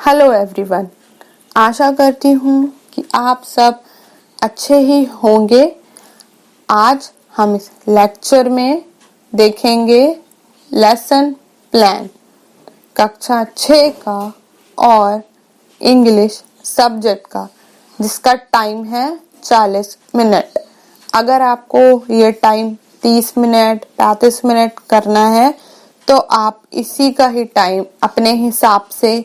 Hello everyone, आशा करती हूँ कि आप सब अच्छे ही होंगे। आज हम इस लेक्चर में देखेंगे लेसन प्लान कक्षा 6 का और इंग्लिश सब्जेक्ट का, जिसका टाइम है 40 मिनट। अगर आपको ये टाइम 30 मिनट 35 मिनट करना है तो आप इसी का ही टाइम अपने हिसाब से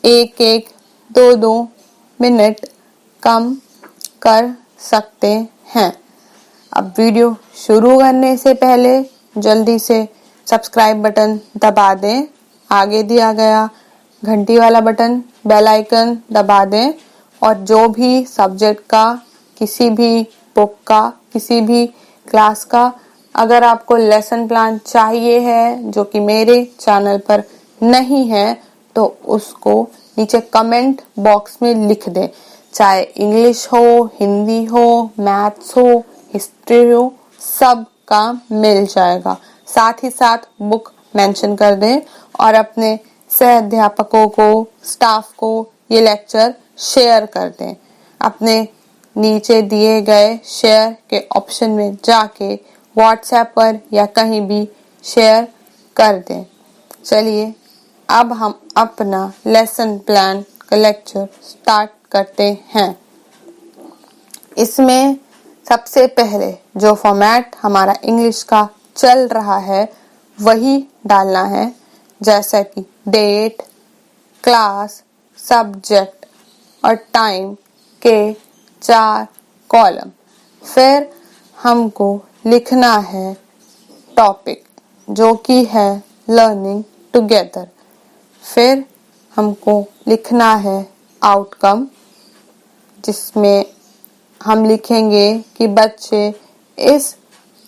एक एक 2 मिनट कम कर सकते हैं। अब वीडियो शुरू करने से पहले जल्दी से सब्सक्राइब बटन दबा दें, आगे दिया गया घंटी वाला बटन बेल आइकन दबा दें और जो भी सब्जेक्ट का, किसी भी बुक का, किसी भी क्लास का अगर आपको लेसन प्लान चाहिए है जो कि मेरे चैनल पर नहीं है तो उसको नीचे कमेंट बॉक्स में लिख दें। चाहे इंग्लिश हो, हिंदी हो, मैथ्स हो, हिस्ट्री हो, सब का मिल जाएगा। साथ ही साथ बुक मेंशन कर दें और अपने सह अध्यापकों को, स्टाफ को ये लेक्चर शेयर कर दें। अपने नीचे दिए गए शेयर के ऑप्शन में जाके व्हाट्सएप पर या कहीं भी शेयर कर दें। चलिए अब हम अपना लेसन प्लान का लेक्चर स्टार्ट करते हैं। इसमें सबसे पहले जो फॉर्मेट हमारा इंग्लिश का चल रहा है वही डालना है, जैसा कि डेट, क्लास, सब्जेक्ट और टाइम के 4 कॉलम। फिर हमको लिखना है टॉपिक जो कि है लर्निंग टुगेदर। फिर हमको लिखना है आउटकम, जिसमें हम लिखेंगे कि बच्चे इस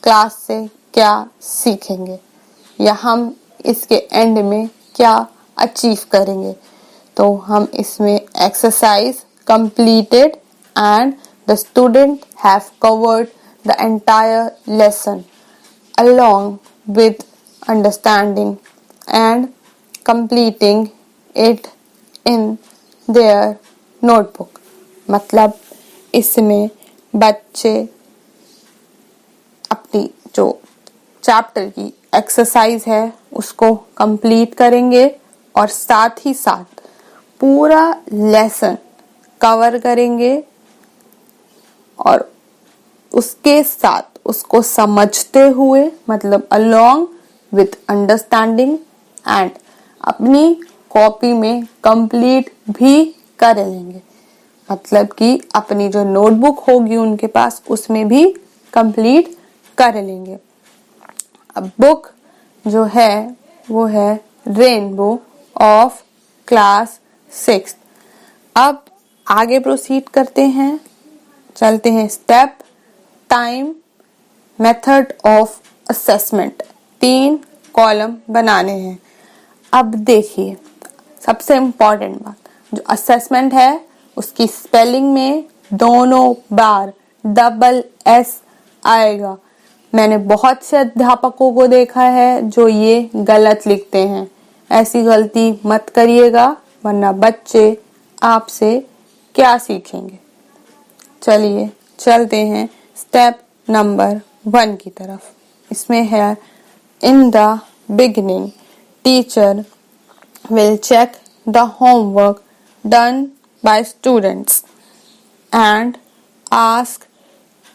क्लास से क्या सीखेंगे या हम इसके एंड में क्या अचीव करेंगे। तो हम इसमें exercise completed and the student have covered the entire lesson along with understanding and completing it in their notebook। मतलब इसमें बच्चे अपनी जो चैप्टर की एक्सरसाइज है उसको कंप्लीट करेंगे और साथ ही साथ पूरा लेसन कवर करेंगे और उसके साथ उसको समझते हुए, मतलब along with understanding and अपनी कॉपी में कंप्लीट भी कर लेंगे। मतलब कि अपनी जो नोटबुक होगी उनके पास उसमें भी कंप्लीट कर लेंगे। अब बुक जो है वो है रेनबो ऑफ क्लास 6। अब आगे प्रोसीड करते हैं, चलते हैं step, time, method of assessment. 3 column बनाने हैं। अब देखिए सबसे इम्पोर्टेंट बात, जो असेसमेंट है उसकी स्पेलिंग में दोनों बार डबल एस आएगा। मैंने बहुत से अध्यापकों को देखा है जो ये गलत लिखते हैं। ऐसी गलती मत करिएगा वरना बच्चे आपसे क्या सीखेंगे। चलिए चलते हैं स्टेप नंबर 1 की तरफ। इसमें है in the beginning teacher will check the homework done by students and ask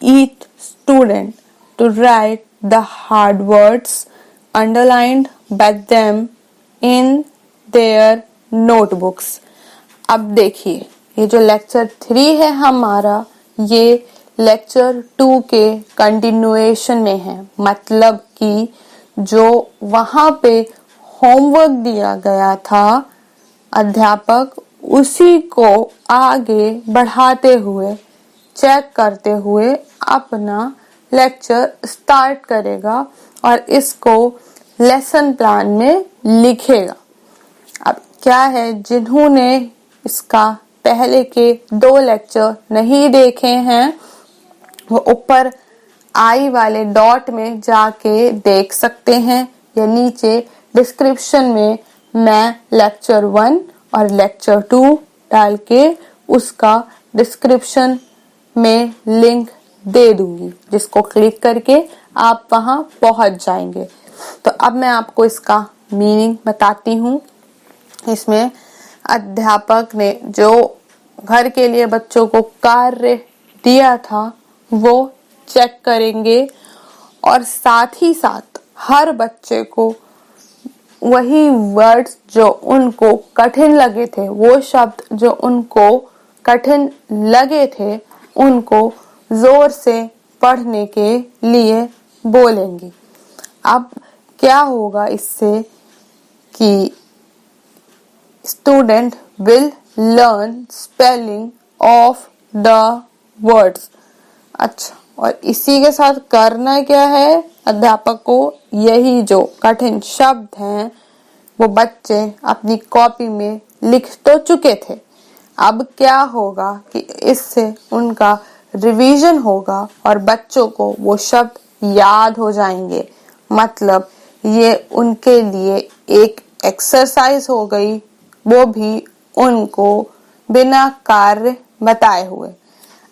each student to write the hard words underlined by them in their notebooks। अब देखिए ये जो लेक्चर 3 है हमारा, ये लेक्चर 2 के कंटिन्यूएशन में है। मतलब कि जो वहां पे होमवर्क दिया गया था अध्यापक उसी को आगे बढ़ाते हुए, चेक करते हुए अपना लेक्चर स्टार्ट करेगा और इसको लेसन प्लान में लिखेगा। अब क्या है, जिन्होंने इसका पहले के 2 लेक्चर नहीं देखे हैं वो ऊपर आई वाले डॉट में जाके देख सकते हैं या नीचे डिस्क्रिप्शन में मैं लेक्चर 1 और लेक्चर 2 डाल के उसका डिस्क्रिप्शन में लिंक दे दूंगी, जिसको क्लिक करके आप वहां पहुंच जाएंगे। तो अब मैं आपको इसका मीनिंग बताती हूँ। इसमें अध्यापक ने जो घर के लिए बच्चों को कार्य दिया था वो चेक करेंगे और साथ ही साथ हर बच्चे को वही वर्ड्स जो उनको कठिन लगे थे, वो शब्द जो उनको कठिन लगे थे, उनको जोर से पढ़ने के लिए बोलेंगे। अब क्या होगा इससे कि student will learn spelling of the words. अच्छा, और इसी के साथ करना क्या है, अध्यापक को यही जो कठिन शब्द हैं वो बच्चे अपनी कॉपी में लिख तो चुके थे। अब क्या होगा कि इससे उनका रिवीजन होगा और बच्चों को वो शब्द याद हो जाएंगे। मतलब ये उनके लिए एक एक्सरसाइज हो गई, वो भी उनको बिना कार्य बताए हुए।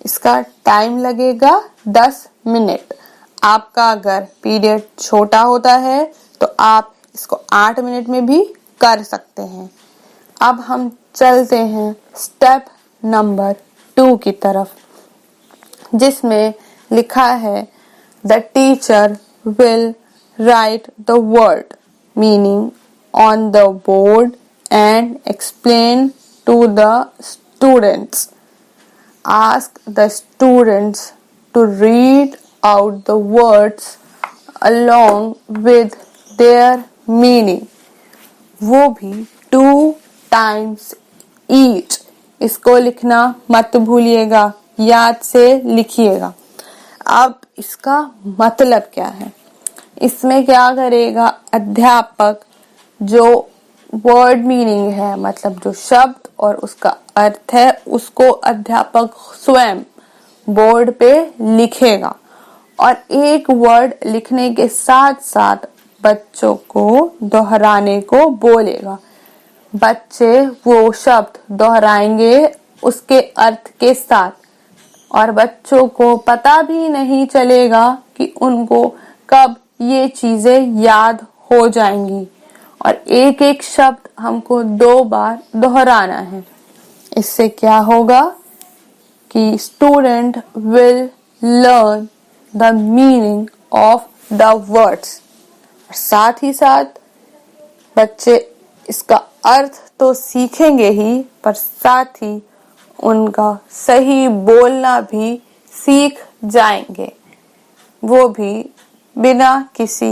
इसका टाइम लगेगा 10 मिनट। आपका अगर पीरियड छोटा होता है तो आप इसको 8 मिनट में भी कर सकते हैं। अब हम चलते हैं स्टेप नंबर 2 की तरफ, जिसमें लिखा है the teacher will write the word meaning on the board and explain to the students. Ask the students to read out the words along with their meaning. वो भी 2 times each. इसको लिखना मत भूलिएगा, याद से लिखिएगा। अब इसका मतलब क्या है, इसमें क्या करेगा अध्यापक, जो वर्ड मीनिंग है मतलब जो शब्द और उसका अर्थ है, उसको अध्यापक स्वयं बोर्ड पे लिखेगा और एक वर्ड लिखने के साथ साथ बच्चों को दोहराने को बोलेगा। बच्चे वो शब्द दोहराएंगे उसके अर्थ के साथ और बच्चों को पता भी नहीं चलेगा कि उनको कब ये चीजें याद हो जाएंगी। और एक एक शब्द हमको 2 बार दोहराना है। इससे क्या होगा कि student will learn the meaning of the words. साथ ही साथ बच्चे इसका अर्थ तो सीखेंगे ही, पर साथ ही उनका सही बोलना भी सीख जाएंगे, वो भी बिना किसी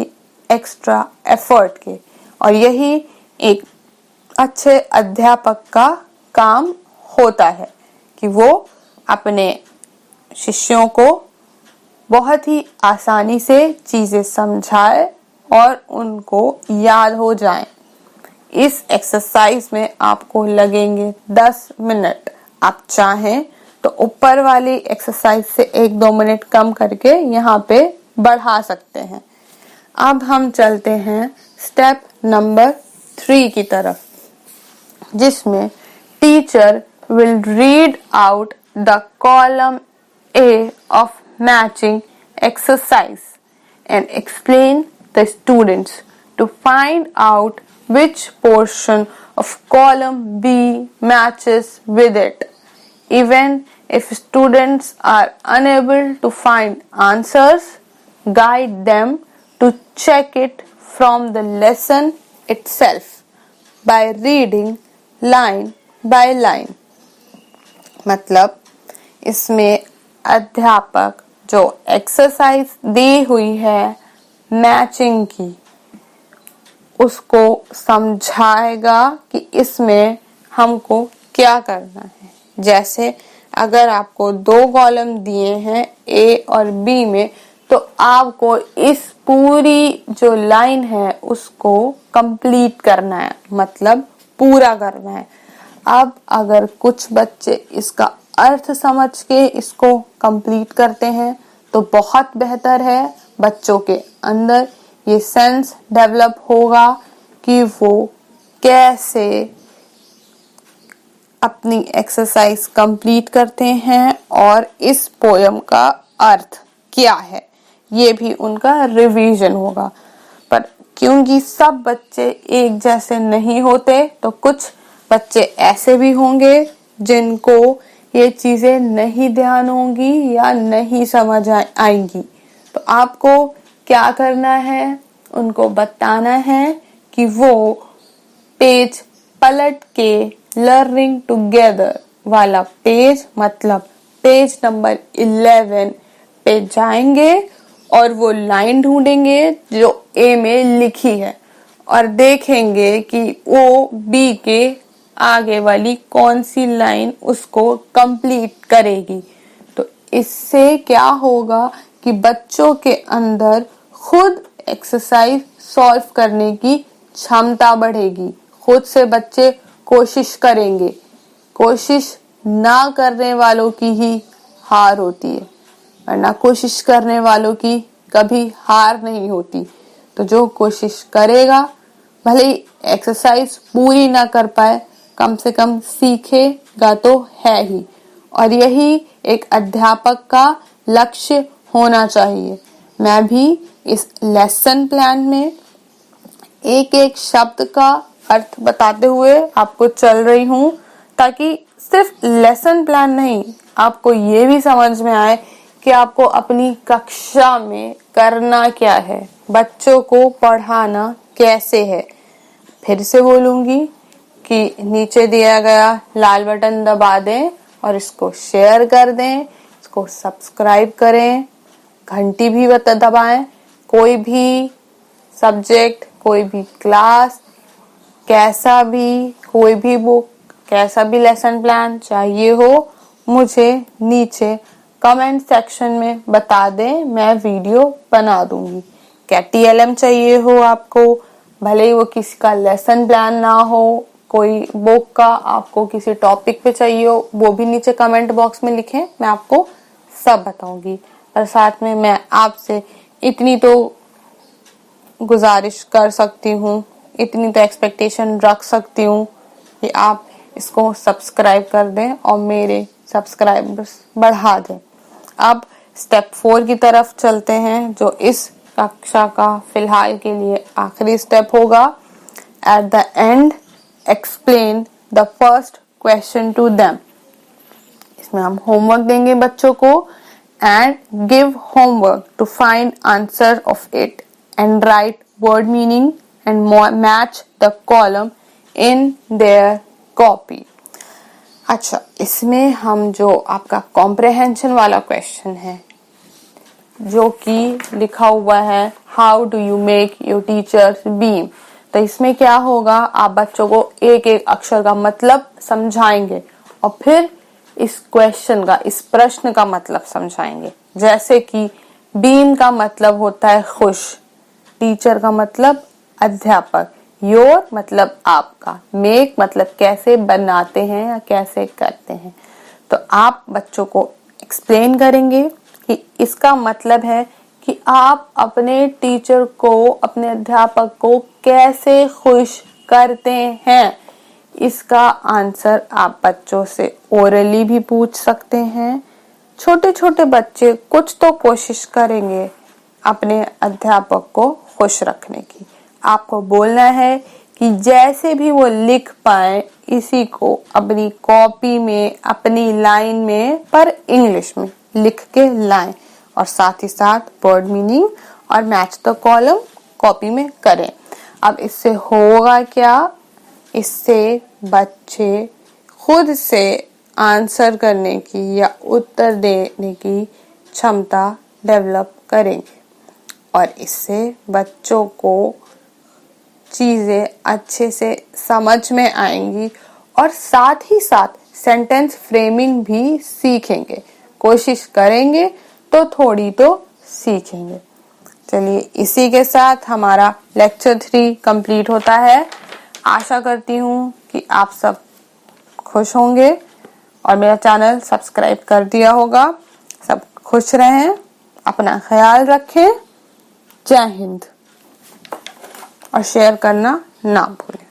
एक्स्ट्रा एफर्ट के। और यही एक अच्छे अध्यापक का काम होता है कि वो अपने शिष्यों को बहुत ही आसानी से चीजें समझाए और उनको याद हो जाए। इस एक्सरसाइज में आपको लगेंगे 10 मिनट। आप चाहें तो ऊपर वाली एक्सरसाइज से 1-2 मिनट कम करके यहाँ पे बढ़ा सकते हैं। अब हम चलते हैं स्टेप नंबर 3 की तरफ, जिसमें teacher will read out the column A of matching exercise and explain the students to find out which portion of column B matches with it. Even if students are unable to find answers, guide them to check it from the lesson itself by reading line by line. मतलब इसमें अध्यापक जो exercise दी हुई है matching की, उसको समझाएगा कि इसमें हमको क्या करना है। जैसे अगर आपको 2 कॉलम दिए हैं ए और बी में, तो आपको इस पूरी जो लाइन है उसको कंप्लीट करना है, मतलब पूरा करना है। अब अगर कुछ बच्चे इसका अर्थ समझ के इसको कंप्लीट करते हैं तो बहुत बेहतर है। बच्चों के अंदर ये सेंस डेवलप होगा कि वो कैसे अपनी एक्सरसाइज कंप्लीट करते हैं और इस पोयम का अर्थ क्या है ये भी उनका रिवीजन होगा। पर क्योंकि सब बच्चे एक जैसे नहीं होते तो कुछ बच्चे ऐसे भी होंगे जिनको ये चीजें नहीं ध्यान होंगी या नहीं समझ आएंगी। तो आपको क्या करना है, उनको बताना है कि वो पेज पलट के लर्निंग टुगेदर वाला पेज मतलब पेज नंबर 11 पे जाएंगे और वो लाइन ढूंढेंगे जो ए में लिखी है और देखेंगे कि वो बी के आगे वाली कौन सी लाइन उसको कंप्लीट करेगी। तो इससे क्या होगा कि बच्चों के अंदर खुद एक्सरसाइज सॉल्व करने की क्षमता बढ़ेगी। खुद से बच्चे कोशिश करेंगे। कोशिश ना करने वालों की ही हार होती है, वरना कोशिश करने वालों की कभी हार नहीं होती। तो जो कोशिश करेगा भले ही एक्सरसाइज पूरी ना कर पाए, कम से कम सीखेगा तो है ही। और यही एक अध्यापक का लक्ष्य होना चाहिए। मैं भी इस लेसन प्लान में एक एक शब्द का अर्थ बताते हुए आपको चल रही हूँ, ताकि सिर्फ लेसन प्लान नहीं, आपको ये भी समझ में आए कि आपको अपनी कक्षा में करना क्या है, बच्चों को पढ़ाना कैसे है। फिर से बोलूंगी कि नीचे दिया गया लाल बटन दबा दें और इसको शेयर कर दें, इसको सब्सक्राइब करें, घंटी भी दबाएं। कोई भी सब्जेक्ट, कोई भी क्लास, कैसा भी, कोई भी बुक, कैसा भी लेसन प्लान चाहिए हो, मुझे नीचे कमेंट सेक्शन में बता दें, मैं वीडियो बना दूंगी। क्या TLM चाहिए हो आपको, भले ही वो किसी का लेसन प्लान ना हो, कोई बुक का आपको किसी टॉपिक पे चाहिए हो, वो भी नीचे कमेंट बॉक्स में लिखें, मैं आपको सब बताऊंगी। पर साथ में मैं आपसे इतनी तो गुजारिश कर सकती हूँ, इतनी तो एक्सपेक्टेशन रख सकती हूँ कि आप इसको सब्सक्राइब कर दें और मेरे सब्सक्राइबर्स बढ़ा दें। अब स्टेप 4 की तरफ चलते हैं, जो इस कक्षा का फिलहाल के लिए आखिरी स्टेप होगा। At the end explain the first question to them. इसमें हम होमवर्क देंगे बच्चों को and give homework to find answer of it and write word meaning and match the column in their copy। अच्छा, इसमें हम जो आपका कॉम्प्रहेंशन वाला क्वेश्चन है, जो कि लिखा हुआ है how do you make your teachers beam, तो इसमें क्या होगा, आप बच्चों को एक एक अक्षर का मतलब समझाएंगे और फिर इस क्वेश्चन का, इस प्रश्न का मतलब समझाएंगे। जैसे कि बीम का मतलब होता है खुश, टीचर का मतलब अध्यापक, योर मतलब आपका, मेक मतलब कैसे बनाते हैं या कैसे करते हैं। तो आप बच्चों को एक्सप्लेन करेंगे कि इसका मतलब है कि आप अपने टीचर को, अपने अध्यापक को कैसे खुश करते हैं। इसका आंसर आप बच्चों से ओरली भी पूछ सकते हैं। छोटे छोटे बच्चे कुछ तो कोशिश करेंगे अपने अध्यापक को खुश रखने की। आपको बोलना है कि जैसे भी वो लिख पाए इसी को अपनी कॉपी में, अपनी लाइन में, पर इंग्लिश में लिख के लाएं और साथ ही साथ वर्ड मीनिंग और मैच द कॉलम कॉपी में करें। अब इससे होगा क्या, इससे बच्चे खुद से आंसर करने की या उत्तर देने की क्षमता डेवलप करेंगे और इससे बच्चों को चीजें अच्छे से समझ में आएंगी और साथ ही साथ सेंटेंस फ्रेमिंग भी सीखेंगे। कोशिश करेंगे तो थोड़ी तो सीखेंगे। चलिए, इसी के साथ हमारा लेक्चर 3 कंप्लीट होता है। आशा करती हूँ कि आप सब खुश होंगे और मेरा चैनल सब्सक्राइब कर दिया होगा। सब खुश रहें, अपना ख्याल रखें। जय हिंद और शेयर करना ना भूलें।